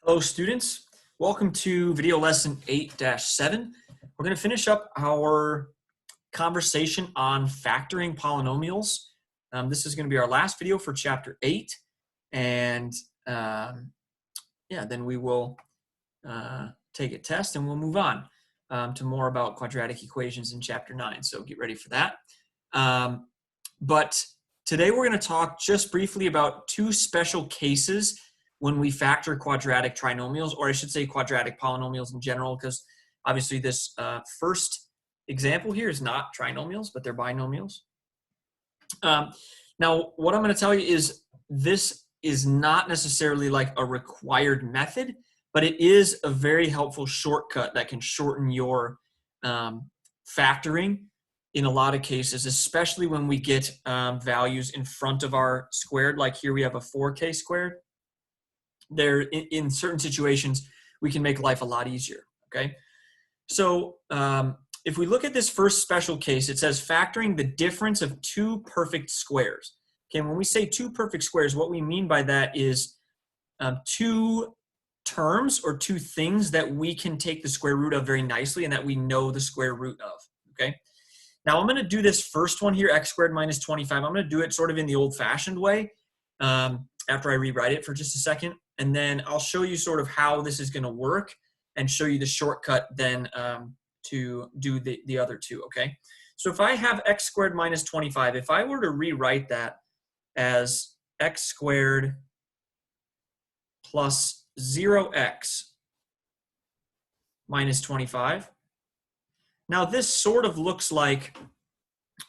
Hello students, welcome to video lesson 8-7. We're going to finish up our conversation on factoring polynomials. This is going to be our last video for chapter 8, and then we will take a test and we'll move on to more about quadratic equations in chapter 9, so get ready for that. But today we're going to talk just briefly about two special cases when we factor quadratic trinomials, or I should say quadratic polynomials in general, because obviously this first example here is not trinomials, but they're binomials. Now, what I'm going to tell you is this is not necessarily like a required method, but it is a very helpful shortcut that can shorten your factoring in a lot of cases, especially when we get values in front of our squared. Like here we have a 4k squared. There, in certain situations, we can make life a lot easier, okay? So if we look at this first special case, it says factoring the difference of two perfect squares. Okay, when we say two perfect squares, what we mean by that is two terms or two things that we can take the square root of very nicely and that we know the square root of, okay? Now I'm gonna do this first one here, x squared minus 25. I'm gonna do it sort of in the old-fashioned way after I rewrite it for just a second. And then I'll show you sort of how this is going to work and show you the shortcut then to do the other two, okay? So if I have x squared minus 25, if I were to rewrite that as x squared plus 0x minus 25, now this sort of looks like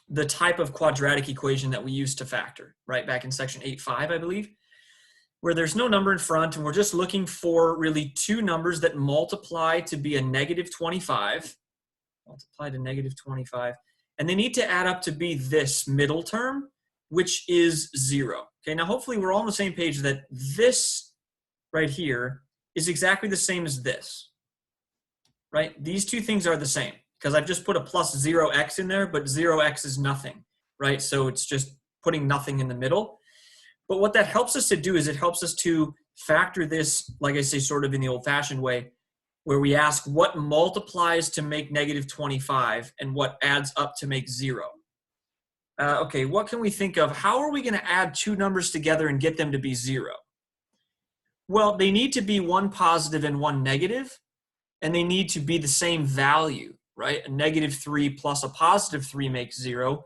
the type of quadratic equation that we used to factor, right, back in section 8.5, I believe, where there's no number in front and we're just looking for really two numbers that multiply to be a negative 25, and they need to add up to be this middle term, which is 0. Okay, now hopefully we're all on the same page that this right here is exactly the same as this, right? These two things are the same because I've just put a plus 0x in there, but 0x is nothing, right? So it's just putting nothing in the middle. But what that helps us to do is it helps us to factor this, like I say, sort of in the old-fashioned way, where we ask what multiplies to make negative 25 and what adds up to make 0. Okay, what can we think of? How are we going to add two numbers together and get them to be 0? Well, they need to be one positive and one negative, and they need to be the same value, right? A negative 3 plus a positive 3 makes 0.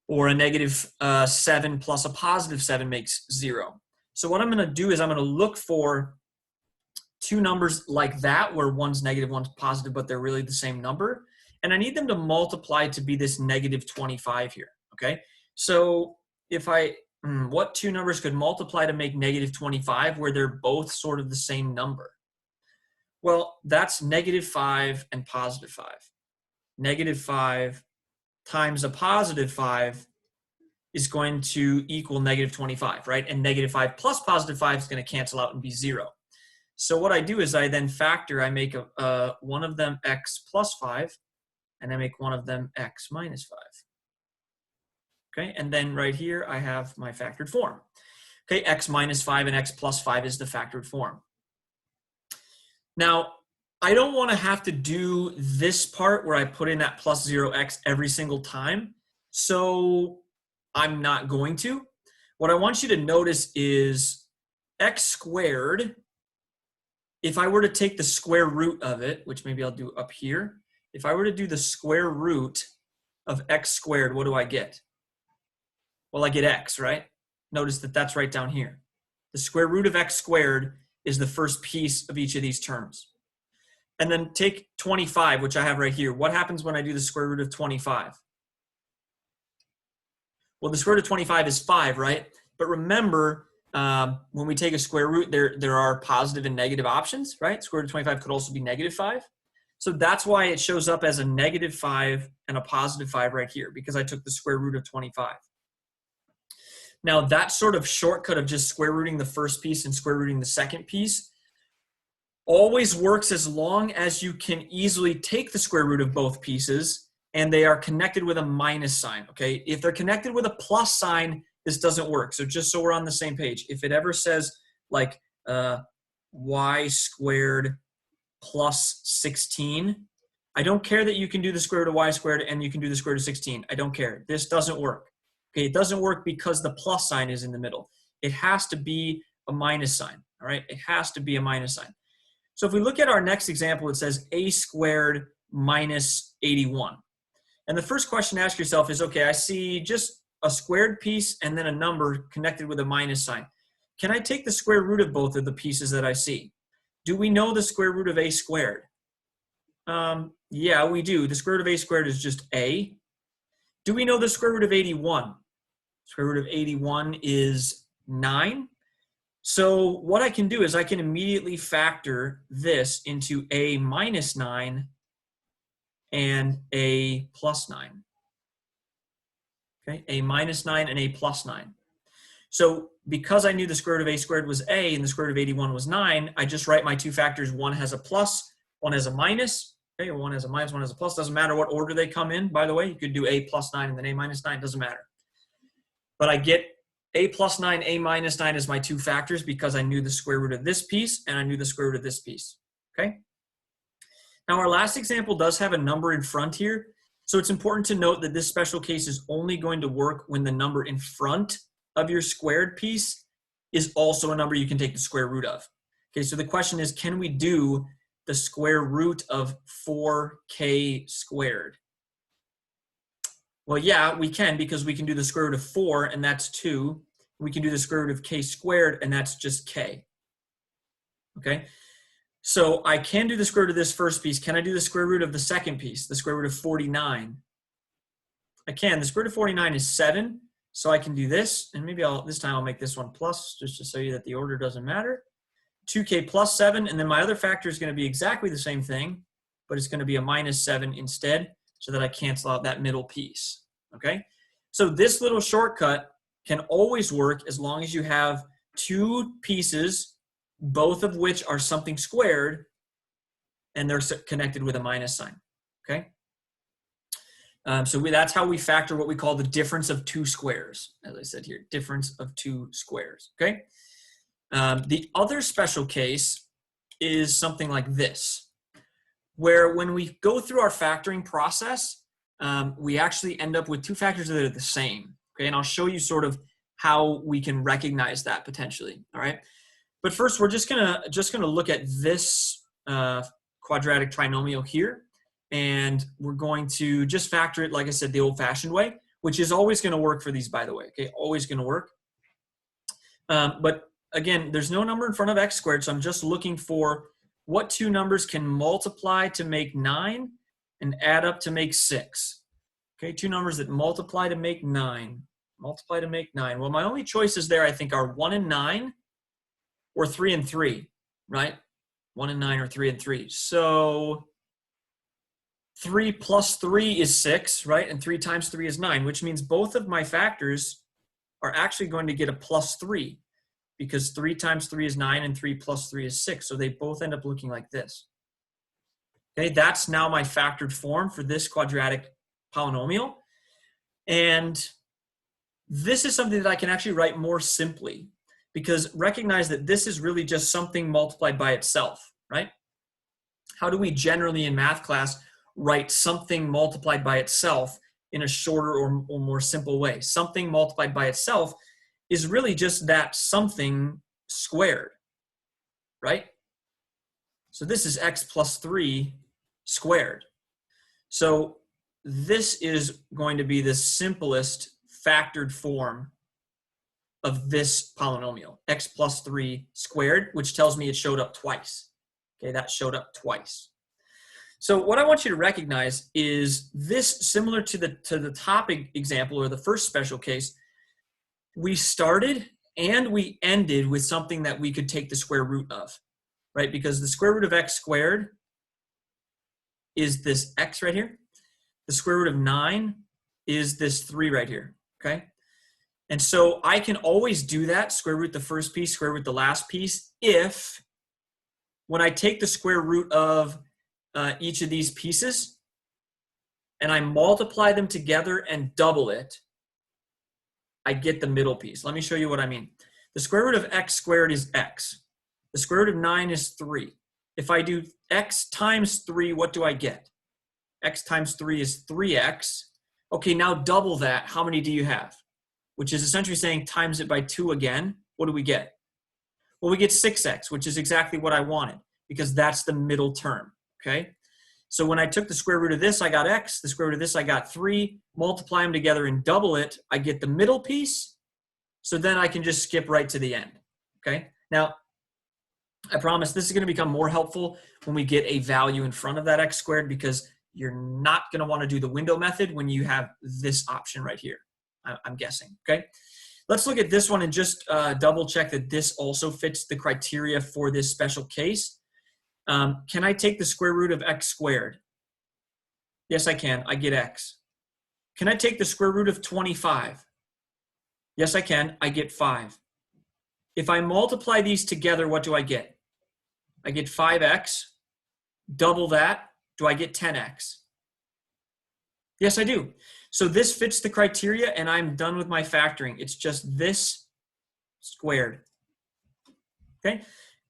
Or a negative 7 plus a positive 7 makes 0. So what I'm going to do is I'm going to look for two numbers like that where one's negative, one's positive, but they're really the same number. And I need them to multiply to be this negative 25 here, okay? So if what two numbers could multiply to make negative 25 where they're both sort of the same number? Well, that's negative 5 and positive 5. Negative 5 times a positive 5 is going to equal negative 25, right? And negative 5 plus positive 5 is going to cancel out and be 0. So what I do is I then factor, I make one of them x plus 5, and I make one of them x minus 5. Okay, and then right here I have my factored form. Okay, x minus 5 and x plus 5 is the factored form. Now, I don't want to have to do this part where I put in that plus 0x every single time, so I'm not going to. What I want you to notice is x squared, if I were to take the square root of it, which maybe I'll do up here, if I were to do the square root of x squared, what do I get? Well, I get x, right? Notice that that's right down here. The square root of x squared is the first piece of each of these terms. And then take 25, which I have right here. What happens when I do the square root of 25? Well, the square root of 25 is 5, right? But remember, when we take a square root, there are positive and negative options, right? Square root of 25 could also be negative 5. So that's why it shows up as a negative 5 and a positive 5 right here, because I took the square root of 25. Now, that sort of shortcut of just square rooting the first piece and square rooting the second piece always works as long as you can easily take the square root of both pieces and they are connected with a minus sign, okay? If they're connected with a plus sign, this doesn't work. So just so we're on the same page, if it ever says like y squared plus 16. I don't care that you can do the square root of y squared and you can do the square root of 16. I don't care. This doesn't work. Okay, it doesn't work because the plus sign is in the middle. It has to be a minus sign, all right? It has to be a minus sign. So if we look at our next example, it says a squared minus 81. And the first question to ask yourself is, okay, I see just a squared piece and then a number connected with a minus sign. Can I take the square root of both of the pieces that I see? Do we know the square root of a squared? Yeah, we do. The square root of a squared is just a. Do we know the square root of 81? Square root of 81 is 9. So what I can do is I can immediately factor this into a minus 9 and a plus 9. Okay, a minus 9 and a plus 9. So because I knew the square root of a squared was a and the square root of 81 was 9, I just write my two factors. One has a plus, one has a minus. Okay, or one has a minus, one has a plus. Doesn't matter what order they come in, by the way. You could do a plus 9 and then a minus 9. Doesn't matter. But I get a plus 9, a minus 9 as my two factors because I knew the square root of this piece and I knew the square root of this piece. Okay? Now our last example does have a number in front here. So it's important to note that this special case is only going to work when the number in front of your squared piece is also a number you can take the square root of. Okay, so the question is, can we do the square root of 4k squared? Well, yeah, we can, because we can do the square root of 4, and that's 2. We can do the square root of k squared, and that's just k. Okay? So I can do the square root of this first piece. Can I do the square root of the second piece, the square root of 49? I can. The square root of 49 is 7, so I can do this, and maybe this time I'll make this one plus, just to show you that the order doesn't matter. 2k plus 7, and then my other factor is going to be exactly the same thing, but it's going to be a minus 7 instead, so that I cancel out that middle piece, okay? So this little shortcut can always work as long as you have two pieces, both of which are something squared, and they're connected with a minus sign, okay? So that's how we factor what we call the difference of two squares, as I said here, difference of two squares, okay? The other special case is something like this, where when we go through our factoring process, we actually end up with two factors that are the same, okay? And I'll show you sort of how we can recognize that potentially, all right? But first, we're just gonna look at this quadratic trinomial here, and we're going to just factor it, like I said, the old-fashioned way, which is always gonna work for these, by the way, okay? Always gonna work. But again, there's no number in front of x squared, so I'm just looking for what two numbers can multiply to make 9 and add up to make 6. Okay, two numbers that multiply to make 9. Multiply to make 9. Well, my only choices there, I think, are 1 and 9 or 3 and 3, right? 1 and 9 or 3 and 3. So 3 plus 3 is 6, right? And 3 times 3 is 9, which means both of my factors are actually going to get a plus 3. Because 3 times 3 is 9 and 3 plus 3 is 6. So they both end up looking like this. Okay, that's now my factored form for this quadratic polynomial. And this is something that I can actually write more simply, because recognize that this is really just something multiplied by itself, right? How do we generally in math class write something multiplied by itself in a shorter or more simple way? Something multiplied by itself is really just that something squared, right? So this is x plus 3 squared. So this is going to be the simplest factored form of this polynomial, x plus 3 squared, which tells me it showed up twice. Okay, that showed up twice. So what I want you to recognize is this, similar to the topic example or the first special case, we started and we ended with something that we could take the square root of, right? Because the square root of x squared is this x right here. The square root of 9 is this 3 right here, okay? And so I can always do that, square root the first piece, square root the last piece, if when I take the square root of each of these pieces and I multiply them together and double it, I get the middle piece. Let me show you what I mean. The square root of x squared is x. The square root of 9 is 3. If I do x times 3, what do I get? X times 3 is 3x. Okay, now double that. How many do you have? Which is essentially saying times it by 2 again. What do we get? Well, we get 6x, which is exactly what I wanted because that's the middle term, okay? So when I took the square root of this, I got x. The square root of this, I got 3. Multiply them together and double it, I get the middle piece. So then I can just skip right to the end, okay? Now, I promise this is going to become more helpful when we get a value in front of that x squared because you're not going to want to do the window method when you have this option right here, I'm guessing, okay? Let's look at this one and just double check that this also fits the criteria for this special case. Can I take the square root of x squared? Yes, I can. I get x. Can I take the square root of 25? Yes, I can. I get 5. If I multiply these together, what do I get? I get 5x. Double that. Do I get 10x? Yes, I do. So this fits the criteria, and I'm done with my factoring. It's just this squared. Okay?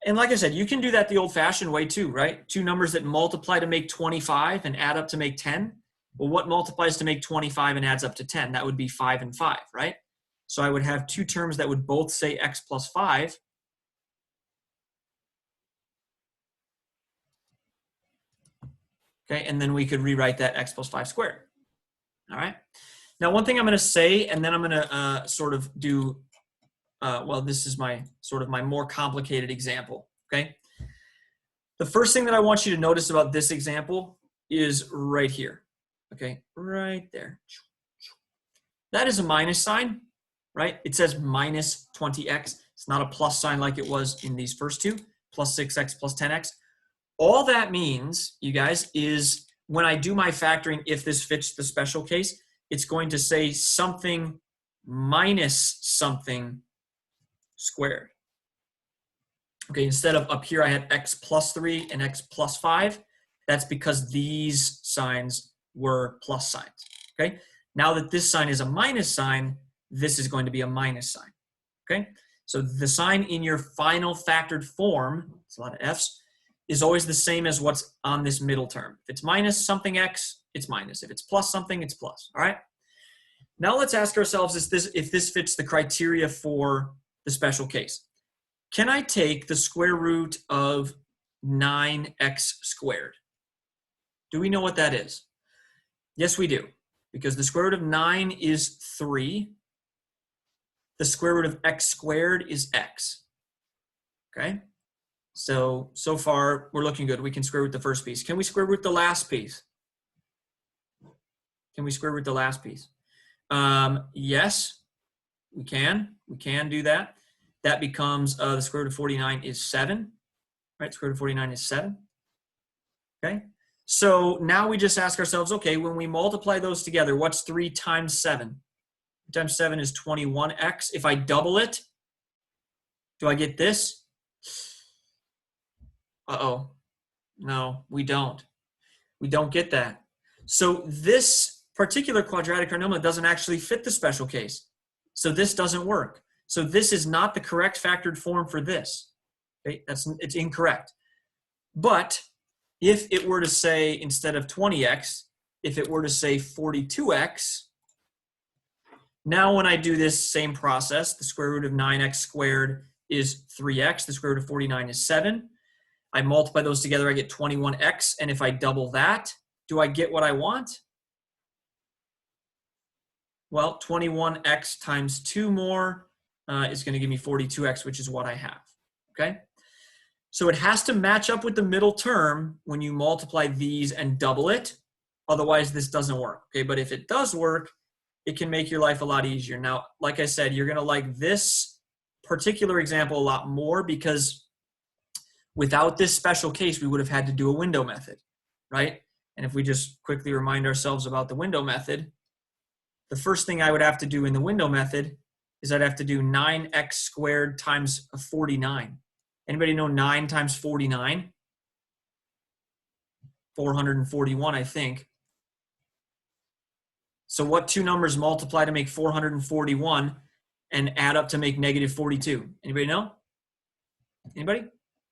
And like I said, you can do that the old-fashioned way too, right? Two numbers that multiply to make 25 and add up to make 10. Well, what multiplies to make 25 and adds up to 10? That would be 5 and 5, right? So I would have two terms that would both say x plus 5. Okay, and then we could rewrite that x plus 5 squared. All right. Now, one thing I'm going to say, and then I'm going to sort of do, well, this is my sort of my more complicated example, okay? The first thing that I want you to notice about this example is right here, okay? Right there. That is a minus sign, right? It says minus 20x. It's not a plus sign like it was in these first two, plus 6x plus 10x. All that means, you guys, is when I do my factoring, if this fits the special case, it's going to say something minus something squared. Okay, instead of up here I had x plus 3 and x plus 5, that's because these signs were plus signs. Okay, now that this sign is a minus sign, this is going to be a minus sign. Okay, so the sign in your final factored form, it's a lot of f's, is always the same as what's on this middle term. If it's minus something x, it's minus. If it's plus something, it's plus. All right. Now let's ask ourselves if this fits the criteria for the special case. Can I take the square root of 9x squared? Do we know what that is? Yes, we do. Because the square root of 9 is 3. The square root of x squared is x. Okay? So far, we're looking good. We can square root the first piece. Can we square root the last piece? Can we square root the last piece? Yes, we can. We can do that. That becomes the square root of 49 is 7. Right? Square root of 49 is 7. Okay? So now we just ask ourselves, okay, when we multiply those together, what's 3 times 7? 3 times 7 is 21x. If I double it, do I get this? Uh-oh. No, we don't. We don't get that. So this particular quadratic trinomial doesn't actually fit the special case. So this doesn't work. So this is not the correct factored form for this. Okay? It's incorrect. But if it were to say, instead of 20x, if it were to say 42x, now when I do this same process, the square root of 9x squared is 3x. The square root of 49 is 7. I multiply those together, I get 21x, and if I double that, do I get what I want? Well, 21x times 2 more is going to give me 42x, which is what I have, okay? So it has to match up with the middle term when you multiply these and double it. Otherwise, this doesn't work, okay? But if it does work, it can make your life a lot easier. Now, like I said, you're going to like this particular example a lot more because without this special case, we would have had to do a window method, right? And if we just quickly remind ourselves about the window method, the first thing I would have to do in the window method is I'd have to do 9x squared times 49. Anybody know 9 times 49? 441, I think. So what two numbers multiply to make 441 and add up to make negative 42? Anybody know? Anybody?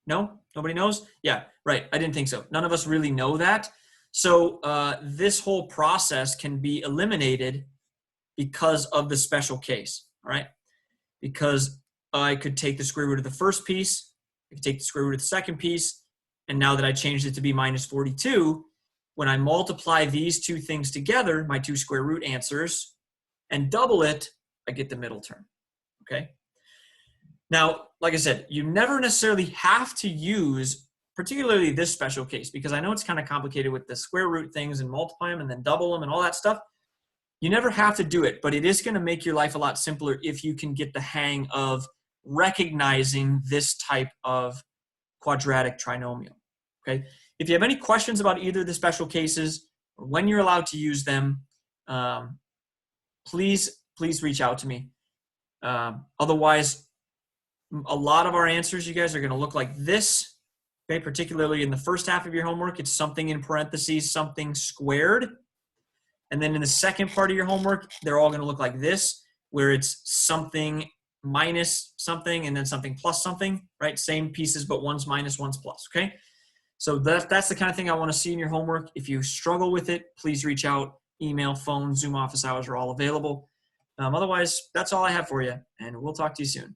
No? Nobody knows? Yeah, right. I didn't think so. None of us really know that. So this whole process can be eliminated because of the special case, all right? Because I could take the square root of the first piece, I could take the square root of the second piece, and now that I changed it to be minus 42, when I multiply these two things together, my two square root answers, and double it, I get the middle term, okay? Now, like I said, you never necessarily have to use particularly this special case, because I know it's kind of complicated with the square root things and multiply them and then double them and all that stuff. You never have to do it, but it is going to make your life a lot simpler if you can get the hang of recognizing this type of quadratic trinomial, okay? If you have any questions about either of the special cases or when you're allowed to use them, please reach out to me. Otherwise, a lot of our answers, you guys, are going to look like this, okay? Particularly in the first half of your homework, it's something in parentheses, something squared. And then in the second part of your homework, they're all going to look like this, where it's something minus something and then something plus something, right? Same pieces, but one's minus, one's plus, okay? So that's the kind of thing I want to see in your homework. If you struggle with it, please reach out. Email, phone, Zoom office hours are all available. Otherwise, that's all I have for you, and we'll talk to you soon.